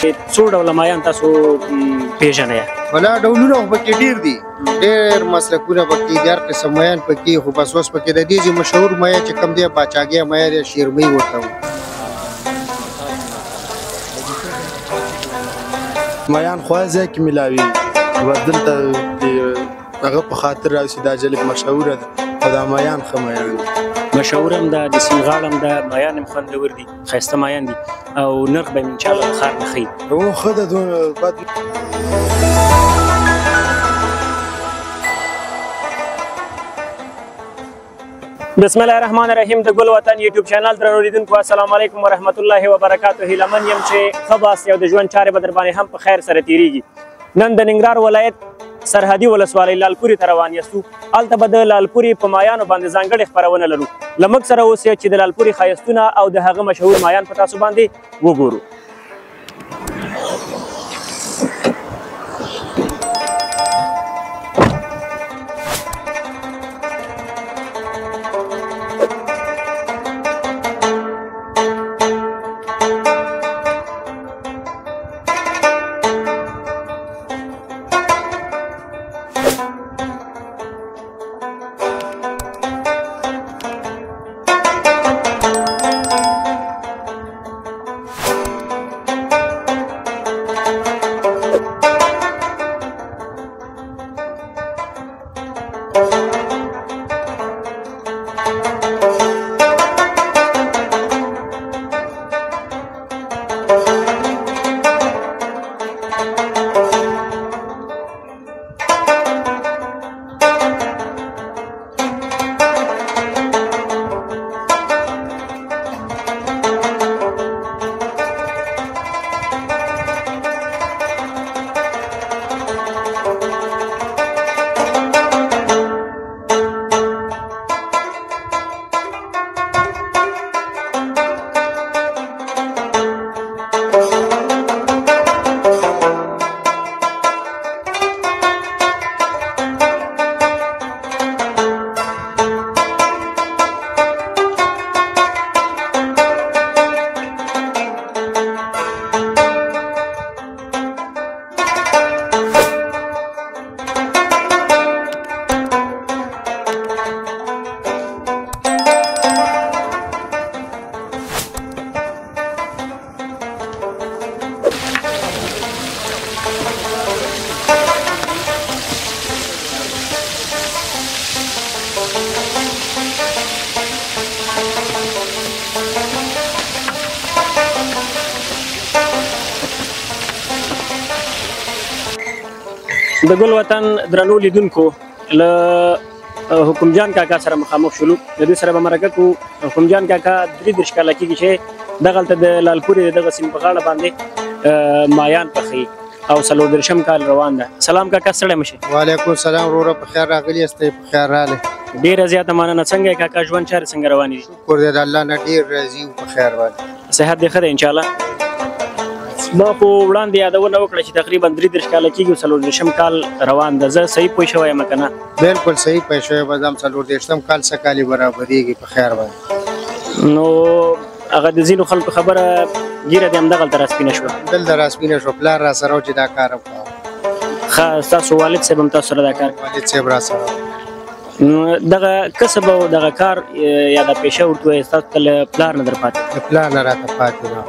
څو ډوله مایان تاسو پیژنئ؟ ولا ډولونه خو پکې ډېر دي، ډېر مسلکونه پکې دي، هر قسم مایان پکې، خو بس اوس پکې د دې مشهور مایه چې کوم دی باچاګۍ مایه یا شیرمۍ ورته وایي. مایان خو ځای کې ملاوي دلته هغه په خاطر راشي دا جلب مشهوره ده او دا مایان ښه مایان دي، مشهور هم ده، د سیند غاړه هم ده، مایان هم خوندور دي، ښایسته مایان دي او نرخ به یې انشاءالله د ښار نه ښیي. هو ښه ده دونه بد. بسم الله الرحمن الرحیم. د ګل وطن یوټیوب چینل درنو لیدونکو السلام علیکم ورحمت الله وبرکاته. هیله من یم چې ښه باست او د ژوند چارې به در باندې هم په خیر سره تیریږي. نن د ننګرهار ولایت سرحدي ولسوالۍ لالپورې ته روان یاستو. هلته به د لالپورې په مایانو باندې ځانګړې خپرونه لرو. له موږ سره اوسئ چې د لالپورې ښایستونه او د هغه مشهور مایان په تاسو باندې وګورو. د ګل وطن درنو لیدونکو له حکم جان کاکا سره مخامخ شولو. د دوی سره به مرکه کوو. حکم جان کاکا 33 کاله کېږي چې دغلته د لالپورې د دغه سیند په غاړه باندې مایان پخوي او 34 کال روان ده. سلام کاکا، ستړی مه شې. وعلیکم السلام وروره، په خیر راغلي یاست؟ په خیر راغلی. ډېره زیاته مننه. څنګه یې کاکا، ژوند چارې څنګه روانې دي؟ شکر دی د الله نه، ډېر راضي او په خیر باندې. صحت دې ښه دی انشاءالله؟ ما خو وړاندې یادونه وکړه چې تقریبا 33 کاله کېږي او 34 کال روان ده. زه صحیح پوه شوی یم که نه؟ بالکل صحیح پوه شوی یم. هم 34 کال څه کالې برابرېږي په خیر باندې. نو هغه د ځینو خلکو خبره ګیره دې همدغلته راسپینه شوه. دلته راسپینه شوه، پلار را سره و چې دا کار وکړم. ښه، ستاسو والد صاحب هم تاسو سره دا کار؟ والد صاحب را سره. دغه کسب او دغه کار یا د پیشه ورته وایي ستاسو ته له پلار نه در پاتې؟ د پلار نه راته پاتې ده.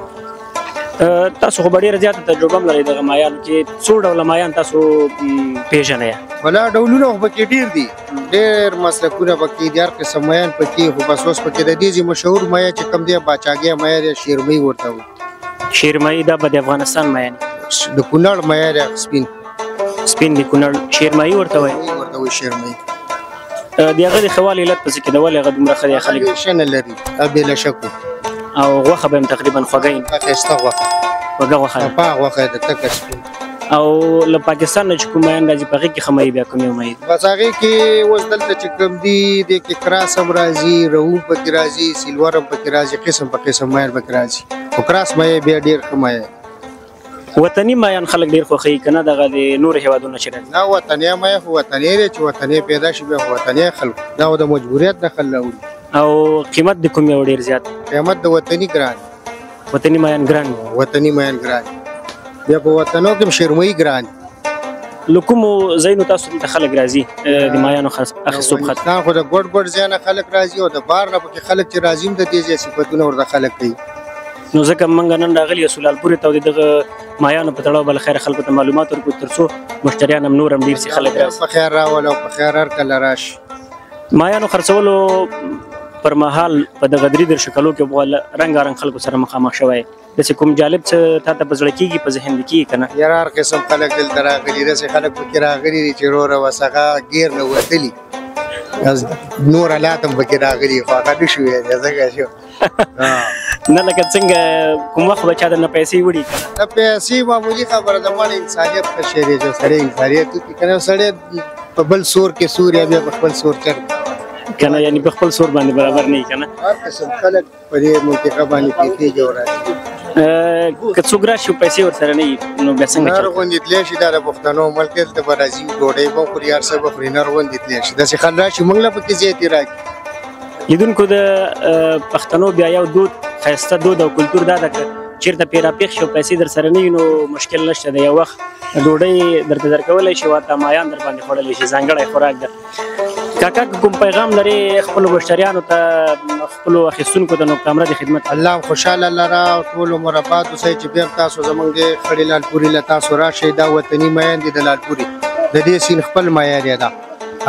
تاسو خو به ډېره زیاته تجربه هم لرئ دغه مایانو کې. څو ډوله مایان تاسو پیژنئ؟ ولا ډولونه خو پکې ډېر دي، ډېر مسلکونه پکې دي، هر قسم مایان پکې، خو بس اوس پکې د دې مشهور مایه چې کوم دی باچاګۍ مایه یا شیرمۍ ورته وایي. شیرمۍ دا به د افغانستان مایان؟ د کونړ مایه دی، سپین د کونړ شیرمۍ ورته وایي. ورته وایي شیرمۍ. د هغه د ښه والي علت په څه کې ده؟ ولې هغه دومره ښه دی خلک؟ ښه نه لري بېله شکو. او غوښه به هم تقریبا خوږه وي؟ ښایسته غوښه، خوږه غوښه ده. پاک غوښه ده، تکه سپین. او له پاکستان نه چې کوم مایان راځي په هغې کې ښه مۍ بیا کوم یو مۍ؟ بس هغې کې اوس دلته چې کوم دي دې کې کراس هم راځي، رهو پکې راځي، سیلور هم پکې راځي، قسم په قسم مایان پکې راځي. خو کراس مایه بیا ډېر ښه مایه. وطني مایان خلک ډېر خوښوي که نه دغه د نورو هېوادونو چې راځي؟ نه، وطني مایه خو وطني دی چې وطني پیدا شي بیا خو وطني خلکو دا د مجبوریت دخل راوړي. او قیمت د کوم یو ډېر زیات؟ قیمت د وطني ګران. وطني مایان ګران؟ وطني مایان ګران. بیا په وطنو کې شرمۍ ګران له کومو ځایونو تاسو دلته خلک راځي د مایانو اخیستو په خاطر؟ خو د ګډ ځای نه خلک راځي او د بار نه پکې خلک چې راځي هم د دې ځای صفتونه ورته خلک کوي. نو ځکه موږ نن راغلي یو سولالپورې ته او د دغه مایانو په تړاو بل خیر خلکو ته معلومات ورکړو تر څو مشتریان هم نور هم ډېر سي خلک راشي. په خیر راول او په خیر هر کله راشي. مایانو خرڅولو پر مهال په دغه درې دېرشو کلو کې رنګارنګ خلکو سره مخامخ شوی داسې کوم جالب څه تا ته په زړه کېږي په ذهن دې کېږي که نه؟ یاره هر قسم خلک دلته راغلي داسې خلک پکې راغلي دي چې وروره وسغه ګیر نه وتلي نور حالات هم پکې راغلي خو هغه نه شو ویلی ځکه شو نه لکه څنګه کوم وخت به چا درنه پیسې وړي که نه؟ د پیسې معمولي خبره ده ماړه انسانیت ښه شی دی چې سړی انسانیت وکړي که نه سړی په بل سور کې سور یا بیا په خپل سور چرګ که نه یعنې په خپل سور باندې برابر نه وي که نه؟ هر قسم خلک په دې منطقه باندې کېږي او راځي. که څوک راشي او پیسې ورسره نه وي نو بیا څنګه نر غوندې تلی شي دا د پښتنو ملک دلته به راځي ډوډۍ به وخوري هر څه به خوري نر غوندې تلی شي داسې خل راشي موږ له پکې زیاتې راکړي. لیدونکو د پښتنو بیا یو دود ښایسته دود او کلتور دا ده که چېرته پې راپېښ شي او پیسې در سره نه وي نو مشکل نشته د یو وخت ډوډۍ درته درکولی شي ورته مایان در باندې خوړلی شي ځانګړی خوراک ده. کاکا که کوم پیغام لرې خپلو مشتریانو ته خپلو اخیستونکو ته نو کامره د خدمت الله خوشحاله لره او ټول مربات اوسئ چې بیا تاسو زموږ د خړې لالپورې له تاسو راشئ دا وطني میان دي د لالپورې د دې سیند خپل معیار یې ده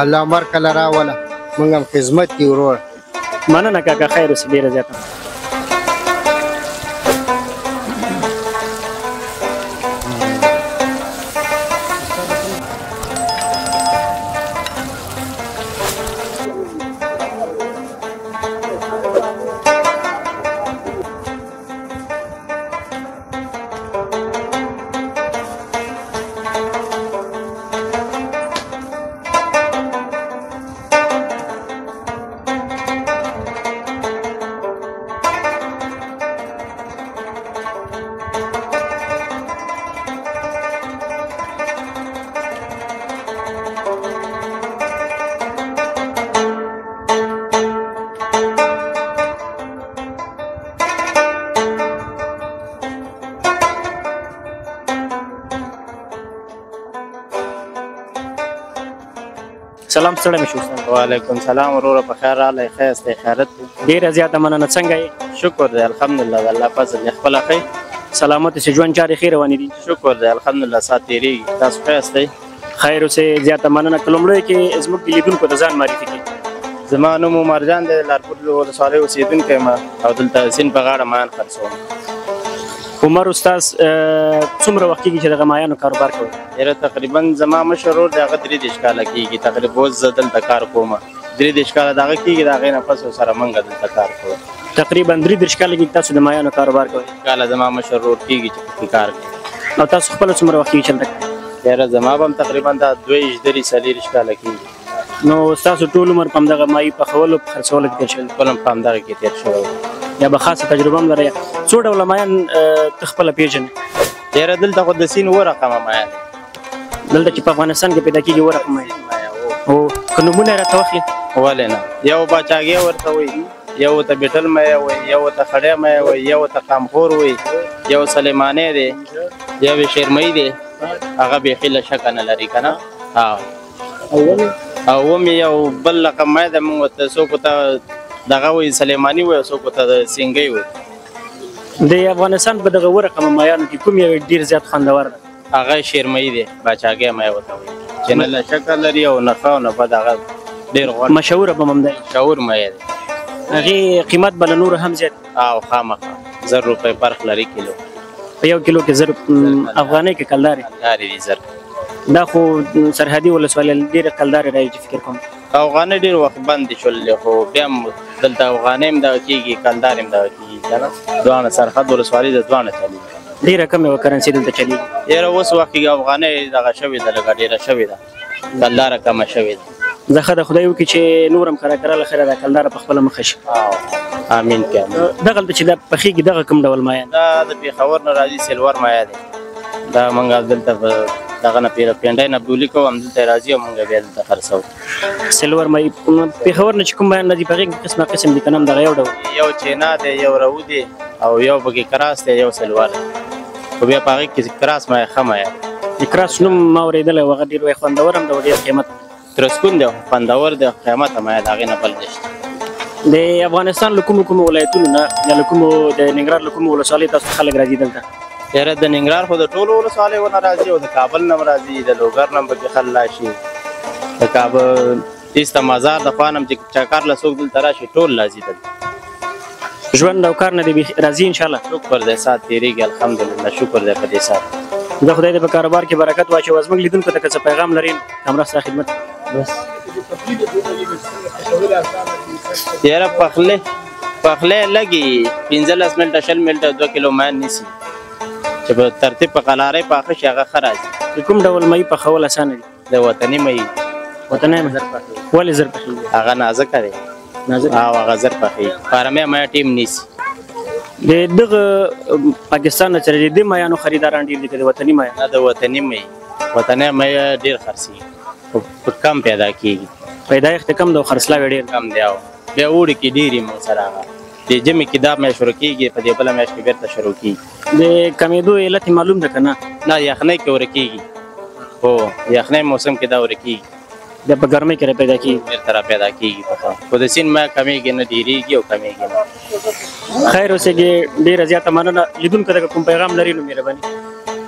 الله مرکه له راوله موږ هم خدمت کې ورور. مننه کاکا خیر اوسې ډېره زیاته. سلام ستړی مې شو استاد. وعلیکم سلام وروره په خیر راغلی ښه یاست خیرت دی؟ ډېره زیاته مننه. څنګه یې؟ شکر دی الحمدلله د الله فضل دی خپله ښه سلامت اوسې ژوند چارې ښې روانې دي؟ شکر دی الحمدلله ساعت تېرېږي تاسو ښه یاستئ؟ خیر اوسې زیاته مننه. که لومړیو کې زموږ د لیدونکو ته ځان معرفي کړي. زما نوم عمرجان دی د لارپور ولسوالۍ اوسېدونکی یم او دلته سیند په غاړه مایان خرڅوم. عمر استاد څومره وخت کېږي چې دغه مایانو کاروبار کوئ؟ یاره تقریبا زما مشر ورور دی هغه 23 کاله کېږي تقریبا اوس زه دلته کار کوم 23 کاله د هغه کېږي د هغې نه پس سره موږ دلته کار کوو. تقریبا 23 کاله کېږي تاسو د مایانو کاروبار کوئ؟ کاله زما مشر ورور کېږي چې پکې کار کوي. او تاسو خپله څومره وخت کېږي چې هلته کوئ؟ یاره زما به هم تقریبا دا 22-23 کاله کېږي. نو ستاسو ټول عمر په همدغه مایي پخولو په خرڅولو کې تېر شوی؟ ټول هم په همدغه کې تېر شوی یا به خاصه تجربه هم لرئ؟ څو ډوله مایان ته خپله پېژنې؟ یاره دلته خو د سیند اووه رقمه مایه دی. دلته چې په افغانستان کې پیدا کېږي اووه رقمه مایه او که نومونه یې راته واخلي؟ ولې نه یو باچاګۍ ورته وایي یو ورته بیټل مایه وایي یو ورته خړی مایه وایي یو ورته قامخور وایي یو سلیمانی دی یو یې شیرمۍ دی هغه بیخي له شکه نه لري که نه. او اووم یو بل رقم مایه دی موږ ورته څوک ورته دغه وایي سلیماني وایي او څوک ورته د سینګۍ وایي. د افغانستان په دغه اووه رقمه مایانو کې کوم یو ډېر زیات خوندور دی؟ هغه شیرمۍ دی باچاګۍ مایه ورته وایي چې نه له شکه لري او نه ښه او نه بد هغه ډېر غوړ مشهوره به هم دی. مشهور مایه دی. هغې قیمت به له نورو هم زیات او خامخا 1000 روپۍ فرق لري کیلو. په یو کیلو کې 1000 افغانۍ کې کلدارې؟ کلدارې دي 1000. دا خو سرحدي ولسوالۍ ډېرې کلدارې رایي چې فکر کوم. افغانۍ ډېر وخت بندې شولې خو بیا هم دلته افغانۍ هم دغه کېږي کلدارې هم دغه کېږي که نه دواړه سرحد ولسوالۍ د دواړه چلېږي. ډېره کمه یوه کرنسي دلته چلېږي؟ یاره اوس وخت کې افغانۍ دغه شوې ده لږه ډېره شوې ده کلداره کمه شوې ده. زه ښه د خدای وکړي چې نور هم کره کره له خیره دا کلداره په خپله مخه شي. امین که دغلته چې دا پخېږي دغه کوم ډول مایه؟ دا د پېښور نه راځي سلور مایه دی. دا موږ دلته په دغه نه پینډۍ نه بولي کوو همدلته راځي او موږ بیا دلته خرڅوو. سلور مایي پېښور نه چې کوم مایان راځي په هغې کې قسمه قسم دي که نه همدغه یو ډول؟ یو چینا دی یو رو دی او یو پکې کراس دی یو سلور دی. خو بیا په هغې کې کراس مایه ښه مایه د کراس نوم ما اورېدلی و هغه ډېر وایي خوندور هم دی او ډېر قیمت ترسکون دی خوندور دی قیمته مایه د هغې نه بل نشته د افغانستان له کومو ولایتونو نه یا له کومو د ننګرهار له کومو ولسوالیو تاسو خلک راځي دلته یاره د ننګرهار خو د ټولو ولسوالیو نه راځي او د کابل نه هم راځي د لوګر نه هم پکې خلک راشي د کابل تیسته مزار د خوا نه هم چې چکر له څوک دلته راشي ټول راځي دلته ژوند او کار نه دی راځي انشاءالله شکر دی سات تېرېږي الحمدلله شکر دی په دې سات د خدای دې په کاروبار کې برکت واچوي زموږ لیدونکو ته که څه پیغام لري همراه ستا خدمت بس یاره پخلی لګي 15 منټه 20 منټه 2 کیلو ماین نیسي چې په ترتیب په قلارۍ پاخه شي هغه ښه راځي کوم ډول مۍ پخول اسانه دي د وطني مۍ وطني مۍ ولې زر پخېږي هغه نازکه دی او هغه زر پخېږي فارمې مۍ ټیم نیسي د دغه پاکستان نه چې د دې میانو خریداران ډېر دي که د وطني مۍ نه د وطني مۍ ډېر خرڅېږي په کم پیدا کېږي پیدایښت کم ده او خرڅلاوی ډېر کم دی او بیا اوړي کې ډېرې موږ سره هغه د ژمي کې دا میاشت شروع کېږي په دې بله میاشت کې بېرته شروع کېږي د کمېدو علت معلوم ده که نه نه یخنۍ کې ورکېږي هو یخنۍ موسم کې دا ورکېږي بیا په ګرمۍ کې را پیدا کېږي بېرته را پیدا کېږي خو د سیند مایه کمېږي نه ډېرېږي او کمېږي نه خیر اوسېږي ډېره زیاته مننه لیدونکو ته که کوم پیغام لري نو مهرباني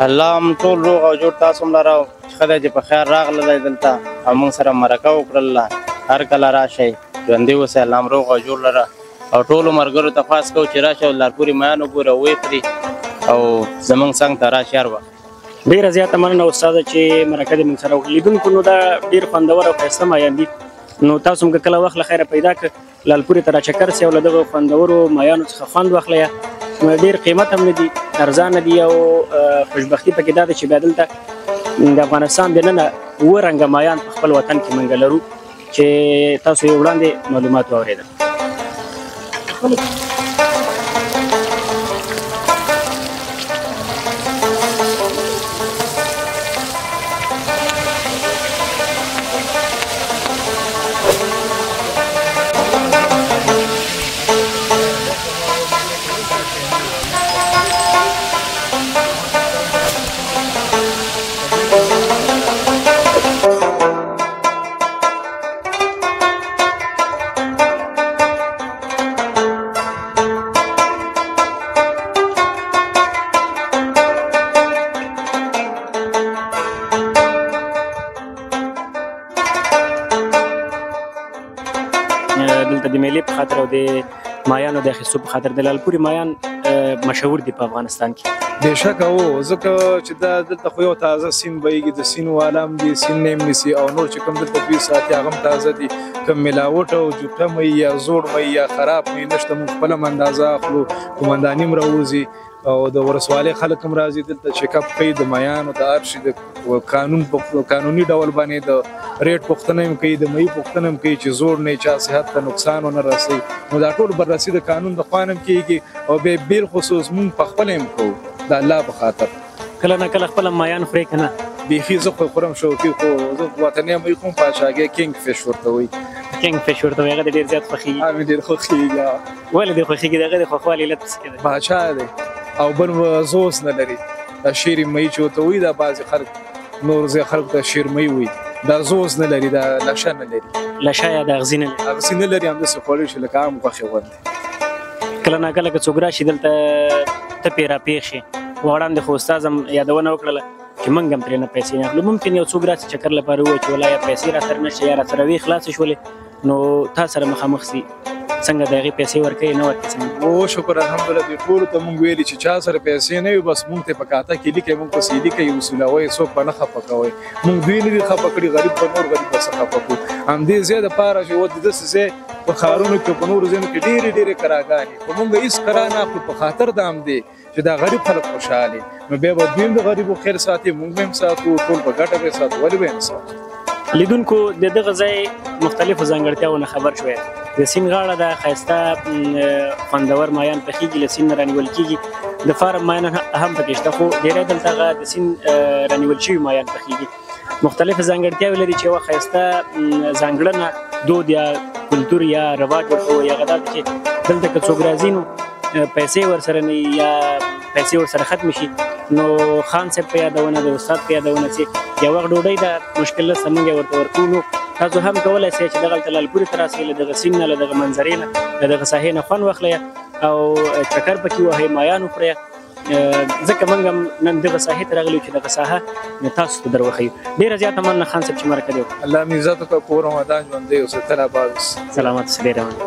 الله هم ټول روغ او جوړ تاسو هم لره ښه دی چې په خیر راغللی دلته او موږ سره مرکه وکړله هر کله راشئ ژوندي اوسئ الله هم روغ او جوړ لره او ټولو ملګرو ته خواست کوو چې راشئ او لارپورې میان وګوره او ویې خوري او زموږ څنګ ته راشئ هر وخت ډېره زیاته مننه استاده چې مرکه دې موږ سره وکړه لیدونکو نو دا ډېر خوندور او ښایسته مایان دي نو تاسو هم که کله وخت له خیره پیدا کړ لالپورې ته راچکر سئ او له دغه خوندورو مایانو څخه خوند واخلئ ډېر قیمت هم نه دي ارزانه دي او خوشبختي پکې دا ده چې بیا دلته د افغانستان دننه 7 رنګه مایان په خپل وطن کې موږ لرو چې تاسو یې وړاندې معلومات واورېدل دلته د میلې په خاطر او د مایانو د اخیستو په خاطر د لالپورې مایان مشهور دي په افغانستان کې بېشکه و ځکه چې دا دلته خو یو تازه سیند بهیږي د سیند والا هم دي سیند نه هم نیسي او نور چې کوم دلته دوی ساتي هغه هم تازه دي کوم ملاوټ او جوټه مۍ یا زوړ مۍ یا خراب مۍ نشته موږ خپله هم اندازه اخلو قومنداني هم راوځي او د ولسوالۍ خلک هم راځي دلته چیکاپ کوي د میانو د هر شي د قانوني ډول باندې د ریټ پوښتنه هم کوي د مۍ پوښتنه هم کوي چې زوړ نه چا صحت ته نقصان ونه رسوي نو دا ټول بررسي د قانون د خوا هم کېږي او بیا بالخصوص موږ په خپله هم کوو د الله په خاطر کله نه کله خپله مایان خورئ که نه بیخي زه خو خورم شوقي خو زه وطني مۍ خو پاچاګۍ کینګ فش ورته وایي کینګ فش ورته وایي هغه د ډېر زیات خوښېږي هغه مې ډېر خوښېږي ولې دې خوښېږي د هغه د خوښوالي علت څه کې ده باچا دی او بل زوس نه لري دا شیرې مۍ چې ورته وایي دا بعضې خلک نور ځای خلکو ته شیرمۍ وایي دا زوس نه لري دا لشه نه لري لشه یا د اغزي نه لري اغزي نه لري همداسې خوړل شي لکه عام غوښې غوندې کله نا کله که څوک راشي دلته تپې راپېښ شي وړاندې خو استاز هم یادونه وکړله چې موږ هم ترېنه پیسې نه اخلو ممکن یو څوک راسي چکر لپاره ووایي چې ولا یا پیسې راسره نشته یا راسره وې خلاصې شولې نو تا سره مخامخ سي څنګه د هغې پیسې ورکوي نه ورکوي څنګه او شکر الحمدلله دې ټولو ته مونږ ویلي چې چا سره پیسې نه وي بس مونږ ته په کاته کې لیکئ مونږ پسې لیکئ وصولوئ څوک به نه خفه کوئ مونږ دوی نه دي خفه کړي غریب به نور غریب به څه خفه کړو همدې ځای دپاره چې و داسې ځای په ښارونو کې په نورو ځایونو کې ډېرې ډېرې کراګانې خو مونږ هېڅ کرا نه اخلو په خاطر د همدې چې دا غریب خلک خوشحالي نو بیا به دوی هم د غریبو خیر ساتي مونږ به هم ساتو ټول په ګټه به یې ساتو ولې به یې نه ساتو لیدونکو د دغه ځای مختلفو ځانګړتیاو نه خبر شوی د سیند غاړه ده ښایسته خوندور مایان پخېږي له سیند نه رانیول کېږي د فارم مایان هم پکې شته خو ډېری دلته هغه د سیند رانیول شوي مایان پخېږي مختلفې ځانګړتیاوې لري چې یوه ښایسته ځانګړنه دود یا کلتور یا رواج ورته وایي هغه دا ده چې دلته که څوک راځي نو پیسې ورسره نه یا پیسې ورسره ختم شي نو خان صاحب په یادونه د استاد په یادونه چې یو وخت ډوډۍ د مشکل سره موږ ورته ورکولو تاسو هم کولی شئ چې دغلته لالپورې ته راسئ له دغه سیند نه له دغه منظرې نه له دغه ساحې نه خوند واخلئ او چکر پکې وهئ مایان وخورئ ځکه موږ هم نن دغه ساحې ته راغلي چې دغه ساحه تاسو ته در وښیو. ډېره زیاته مننه خان صاحب چې مرکه دې وکړه. الله مې عزت وکړه کور رمضان ژوندی اوسه تل اباد اوسه. سلامت اوسه. ډېره مننه.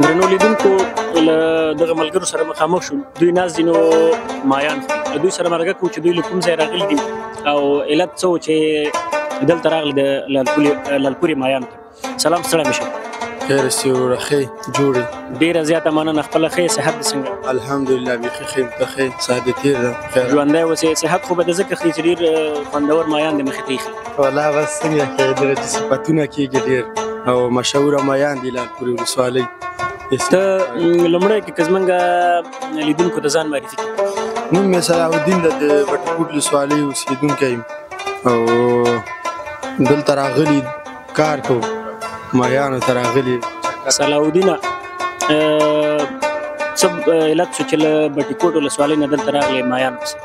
درنو لیدونکو له دغه ملګرو سره مخامخ شو. دوی ناست دي نو مایان خوري. له دوی سره مرګه کوو چې دوی له کوم ځای راغلي دي او علت څه و چې دلته راغلي د لالپورې مایان ته. سلام ستړی مه شئ. خیر استي وروره ښې جوړې. ډېره زیاته مننه. خپله ښې صحت دې څنګه؟ الحمدلله بیخي ښې ته ښې ساعت دې تېر ده خیر. ژوندی اوسې. صحت خو به د ځکه خوري چې ډېر خوندور مایان د مخې ته ایښي. والله بس څنګه کې درجې صفتونه کېږي ډېر او مشهوره مایان دي لالپورې ولسوالۍ. ته لومړی کې که زموږ لیدونکو ته ځان معرفي کړي. نوم مې صلاح الدین د بټکوټ ولسوالۍ اوسېدونکی یم او دلته راغلي کار کوو مایانو ته راغلي. صلاح الدینه څه علت شو چې له بټکوټ ولسوالۍ نه دلته راغلې مایانو پسې؟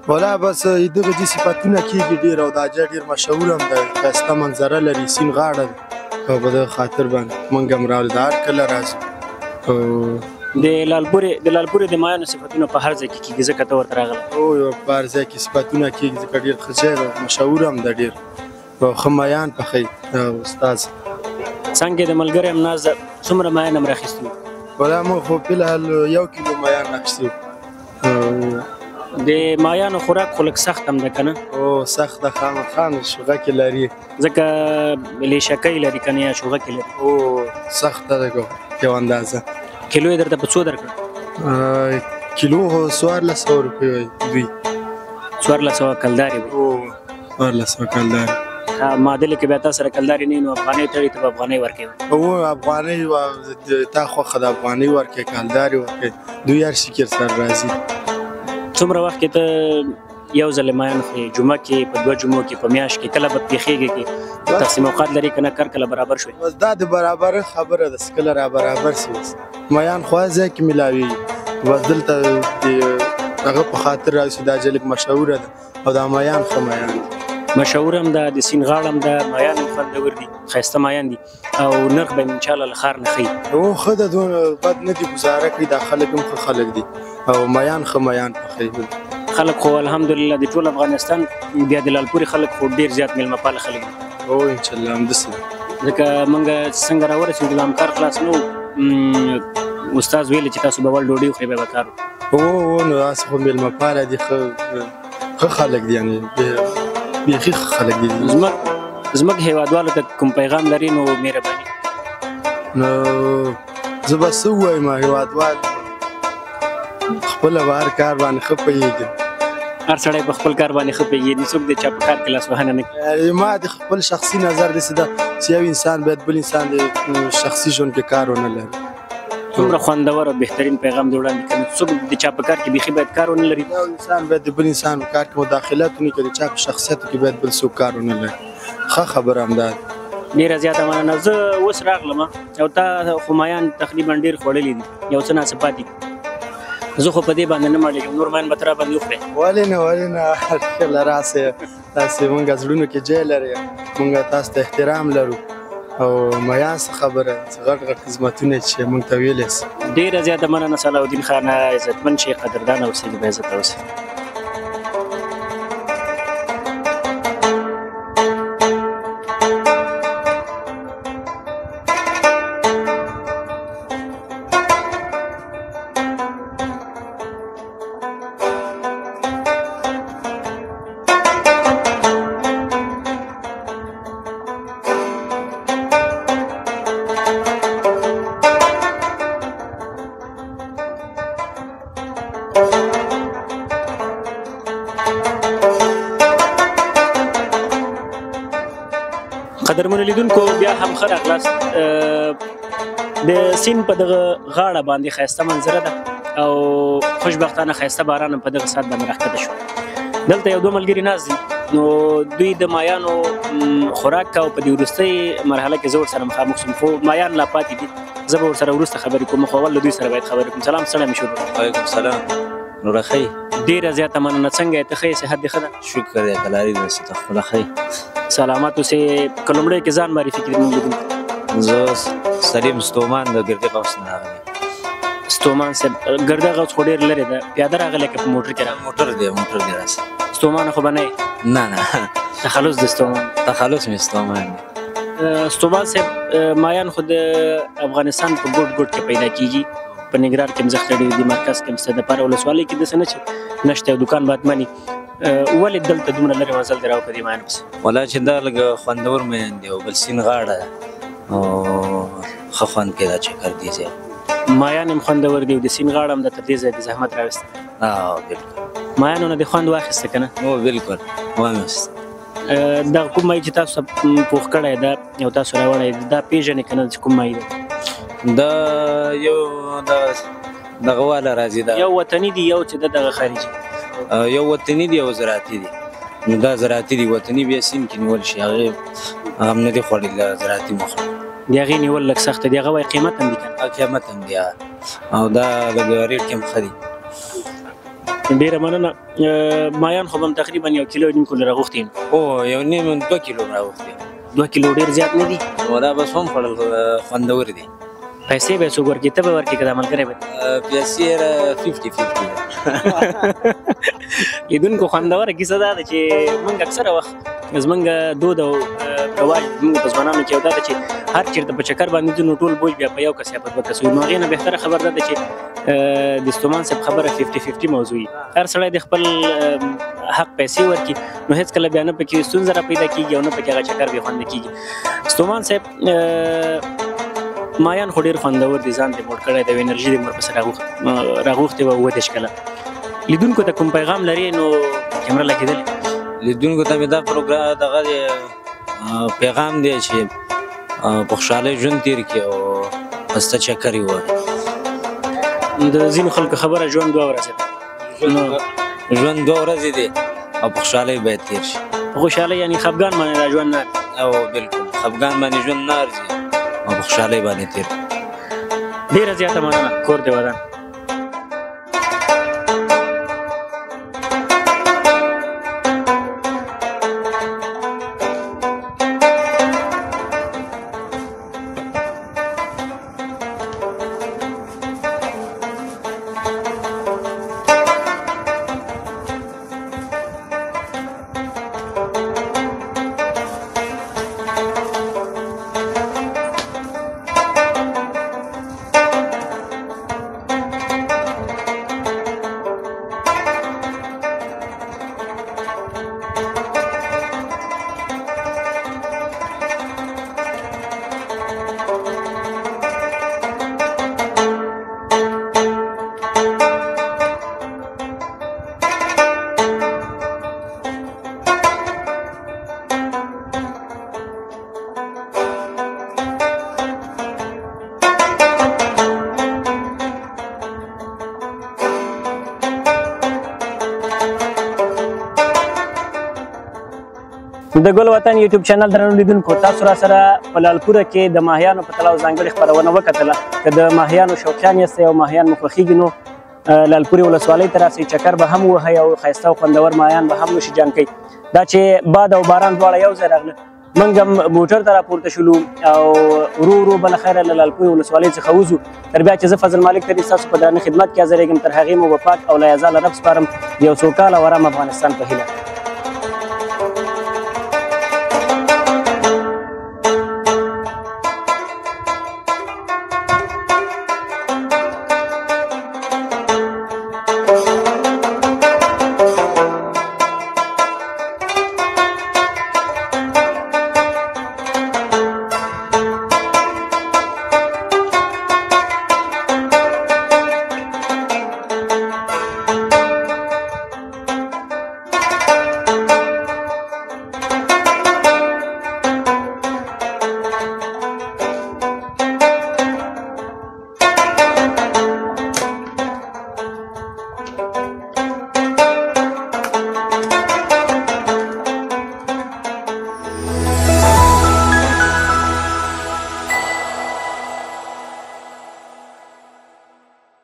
والله بس دغه دې صفتونه کېږي ډېر او دا ځای ډېر مشهور هم دی ښایسته منظره لري سیند غاړه ده او په دغه خاطر باندې موږ هم راغلو د هر کله راځو. د لالپورې د مایانو صفتونه په هر ځای کې کېږي ځکه ته ورته راغلی؟ او یو په هر ځای کې صفتونه کېږي ځکه ډېر ښه ځای ده مشهور هم ده ډېر او ښه مایان پخوي استاد. څنګه د ملګري هم ناز ده څومره مایان هم راخیستي وو؟ والله موږ خو فلحال 1 کیلو مایان راخیستي وو. د مایانو خوراک خو لږ سخت هم ده که نه؟ او سخت ده خامخا شوغکې لري ځکه لیشکۍ لري که نه یا شوغکې لري؟ او سخته ده یو اندازه. کیلو یې درته په څو درکړه؟ کیلو خو 1400 روپۍ وایي دوی. 1400 کلدارې وایي؟ او 1400 کلدارې. معادلې کې بیا تا سره کلدارې نه وي نو افغانۍ تړي ته به افغانۍ ورکوي. او افغانۍ تا خوښه د افغانۍ ورکوي کلدارې ورکوي دوی هر شي کې سره راځي. څومره وخت کې ته یو ځل مایان خوري؟ جمعه کې په 2 جمعو کې په میاشت کې کله به پېښېږي کې تقسیم اوقات لري که نه کار کله برابر شوی؟ بس دا د برابر خبره ده کله را برابر شي مایان خو ځای کې ملاوي بس دلته هغه په خاطر راځي دا جلب مشهوره ده او دا مایان ښه مایان دي. مشهور هم ده د سیند غاړه هم ده مایان هم خوندور دي ښایسته مایان دي او نرخ به یې انشاءالله له ښار نه ښیي. او ښه ده دونه بد نه دي ګزاره کړي دا خلک هم ښه خلک دي او مایان ښه مایان پخوي. خلک خو الحمدلله د ټول افغانستان بیا د لالپورې خلک خو ډېر زیات میلمه پاله خلک دي. او انشاءالله همداسې ده ځکه موږ څنګه راورسېدو د همکار خلاص نه وو استاد ویلې چې تاسو به ول ډوډۍ وخورئ بیا به کار وکړو. نو داسې خو میلمه پاله دي ښه خلک دي یعنې بیخي ښه خلک دي. زموږ هېوادوالو ته کوم پیغام لري نو مهرباني؟ نو زه به څه ووایم هېوادوال خپله به هر کار باندې ښه پوهېږي. هر سړی په خپل کار باندې ښه پوهېږي نو څوک د چا په کار کې لاسوهنه نه کوي. ما د خپل شخصي نظر داسې ده چې یو انسان باید بل انسان د شخصي ژوند کې کار ونه لري. څومره خوندور او بهترین پیغام دې وړاندې کړی. څوک د چا په کار کې بیخي باید کار ونه لري. یو انسان باید د بل انسان په کار کې مداخلت ونه کړي چا په شخصیتو کې باید بل څوک کار ونه لري. ښه خبره همدا ده. ډېره زیاته مننه. زه اوس راغلم او تا خو مایان تقریبا ډېر خوړلي دي یو څه ناڅه پاتې زه خو په دې باندې نه مړېږم نور مایان به ته راباندې وخورې. ولې نه ښه راسې تاسې مونږ زړونو کې ځای لري مونږ تاسو ته احترام لرو او مایان څه خبره څه غټ خدمتونه چې مونږ ته ویلی سي. ډېره زیاته مننه صلاح الدین خانه. عزتمن شي قدردانه اوسئ. د عزت اوسئ. قدرمنو لیدونکو بیا هم ښه راغلاست. د سیند په دغه غاړه باندې ښایسته منظره ده او خوشبختانه ښایسته باران هم په دغه ساعت باندې راښکته شو. دلته یو دوه ملګري ناست دي، نو دوی د مایانو خوراک او په دې وروستۍ مرحله کې زه ورسره مخامخ شوم، خو مایان لا پاتې دي. زه به ورسره وروسته خبرې کوم، خو اول له دوی سره باید خبرې کوم. سلام ستړی مې شو. وعلیکم سلام. نوره ښه یې؟ ډېره زیاته مننه. څنګه یې؟ ته ښه یې؟ صحت دې ښه ده؟ شکر دی کلاري ده څه ته خپله ښه یې؟ سلامت اوسې. که لومړی کې ځان معرفي کړي زموږ لیدونکو. زه سلیم ستومان د ګردې غوث نه راغلی. ستومان صاحب، ګرده غوث خو ډېر لرې ده، پیاده راغلی که په موټر کې راغلی؟ موټر دی راسه. ستومان خو به نه یې؟ نه تخلص د ستومان. تخلص مې ستومان دی. ستومان صاحب، مایان خو د افغانستان په ګوټ ګوټ کې پیدا کېږي. په ننګرهار کې هم زښته ډېر دي، مرکز کې هم شته، د پاره ولسوالۍ کې داسې نه چې نشته یو دوکان باتمني. ولې دلته دومره لرې مزل دی راو په دې مایان پسې؟ والله چې دا لږ خوندور میان دی او بل سیند غاړه ده او ښه خوند کوي دا چکر دی ځای. مایان هم خوندور دی او د سیند غاړه هم د تر دې ځای د زحمت راوسته. بالکل. مایانو نه دې خوند واخیسته که نه؟ هو بالکل واخیسته. دغه کوم مای چې تاسو پوخ کړی ده او تاسو راوړی دی، دا پېژنې که نه چې کوم مای دی؟ دا یو دغه واله راځي. دا یو وطني دی، یو چې دغه خارجي؟ یو وطني دی او زراعتي دی. نو دا زراعتي دی، وطني بیا سیند کې نیول شي، هغې هم نه دي خوړلي، زراعتي مه خوړه. د هغې نیول لږ سخته دی، هغه وایي قیمت هم دي که نه؟ قیمت هم دی او دا لږ ریټ کې هم ښه دی. ډېره مننه. مایان خو به هم تقریبا 1.5 کیلو راغوښتي یم. او 1.5 2 کیلو راغوښتي. 2 کیلو ډېر زیات نه دي؟ نو دا بس هم خوړل خوندور دي. پیسې به یې څوک ورکړي؟ ته به ورکړې که دا ملګری به؟ پیسې 50-50 ده. لیدونکو خوندوره کیسه دا ده چې موږ اکثره وخت زموږ دود او رواج زموږ په ځوانانو کې یو دا ده چې هر چېرته په چکر باندې ځو نو ټول بوج بیا په یو کس یا په دوه کس وي. نو هغې نه بهتره خبر دا ده چې د ستومان صاحب خبره 50-50 موضوع وي. هر سړی د خپل حق پیسې ورکړي نو هېڅکله بیا نه پکې ستونزه را پیدا کېږي او نه پکې هغه چکر بې خونده کېږي. ستومان صاحب، مایان خو ډېر خوندور دي، ځان دې موړ کړی دی او انرژي دې ورپسې راغوښتې وه 7 کاله. لیدونکو ته کوم پیغام لري نو کیمره لګېدلې؟ لیدونکو ته مې دا پروګرام دغه پیغام دی چې په خوشحالۍ ژوند تېر کړي او پسته چکر یې ووهي. د ځینو خلکو خبره ژوند 2 ورځې ده. ژوند 2 ورځې دی او په خوشحالۍ باید تېر شي. په خوشحالۍ یعنې خفګان باندې دا ژوند نه او بالکل خفګان باندې ژوند نه ارځي او په خوشحالۍ باندې تېر. ډېره زیاته مننه. کور دې ودان. د ګل وطن یوټیوب چینل درنو لیدونکو، تاسو را سره په لالپوره کې د ماهیانو په تلاو ځانګړې خپرونه وکتله. که د ماهیانو شوقیان یاستئ او ماهیان مو خوښېږي نو لالپورې ولسوالۍ ته راسئ، چکر به هم ووهئ او ښایسته او خوندور ماهیان به هم نوشي جان کوئ. دا چې باد او باران دواړه یو ځای راغله، موږ هم موټر ته راپورته شولو او ورو ورو بله خیره له لالپورې ولسوالۍ څخه وځو. تر بیا چې زه فضل مالک ته ستاسو په درانه خدمت کې حاضرېږم، تر هغې مو به پاک او لا یزاله رب سپارم. یو سوکاله او ارام افغانستان په هیله.